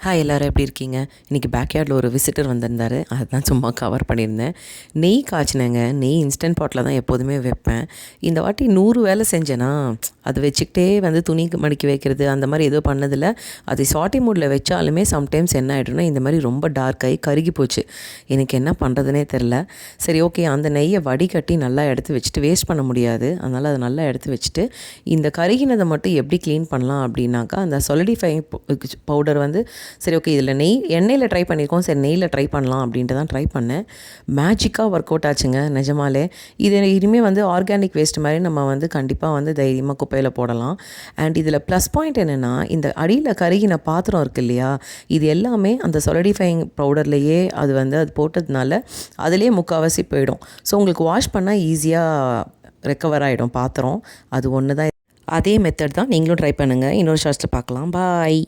Hi எல்லோரும் எப்படி இருக்கீங்க? இன்றைக்கி பேக்யார்டில் ஒரு விசிட்டர் வந்திருந்தார். அதுதான் சும்மா கவர் பண்ணியிருந்தேன். நெய் காய்ச்சினேங்க. நெய் இன்ஸ்டன்ட் பாட்டில் தான் எப்போதுமே வைப்பேன். இந்த வாட்டி 100 வேலை செஞ்சேன்னா அது வச்சுக்கிட்டே துணி மடிக்கி வைக்கிறது அந்த மாதிரி ஏதோ பண்ணதில்ல. அது சாட்டி மூடில் வச்சாலுமே சம்டைம்ஸ் என்ன ஆகிடும்னா இந்த மாதிரி ரொம்ப டார்க்காகி கருகி போச்சு. எனக்கு என்ன பண்ணுறதுனே தெரில. சரி ஓகே, அந்த நெய்யை வடிகட்டி நல்லா எடுத்து வச்சுட்டு வேஸ்ட் பண்ண முடியாது, அதனால் அதை நல்லா எடுத்து வச்சுட்டு இந்த கருகினதை மட்டும் எப்படி க்ளீன் பண்ணலாம் அப்படின்னாக்கா அந்த சொலிடிஃபைங் பவுடர் சரி ஓகே, இதில் எண்ணெயில் ட்ரை பண்ணியிருக்கோம், சரி நெய்யில் ட்ரை பண்ணலாம் அப்படின்ட்டு தான் ட்ரை பண்ணேன். மேஜிக்காக ஒர்க் அவுட் ஆச்சுங்க நிஜமாலே. இது இனிமேல் ஆர்கானிக் வேஸ்ட் மாதிரி நம்ம கண்டிப்பாக தைரியமாக குப்பையில் போடலாம். அண்ட் இதில் ப்ளஸ் பாயிண்ட் என்னென்னா, இந்த அடியில் கருகின பாத்திரம் இருக்குது இல்லையா, இது எல்லாமே அந்த சொலிடிஃபைங் பவுடர்லேயே அது போட்டதுனால அதுலேயே முக்கால்வாசி போயிடும். ஸோ உங்களுக்கு வாஷ் பண்ணால் ஈஸியாக ரெக்கவர் ஆகிடும் பாத்திரம். அது ஒன்று தான். அதே மெத்தட் தான் நீங்களும் ட்ரை பண்ணுங்கள். இன்னொரு ஷார்ட்ஸில் பார்க்கலாம். பாய்.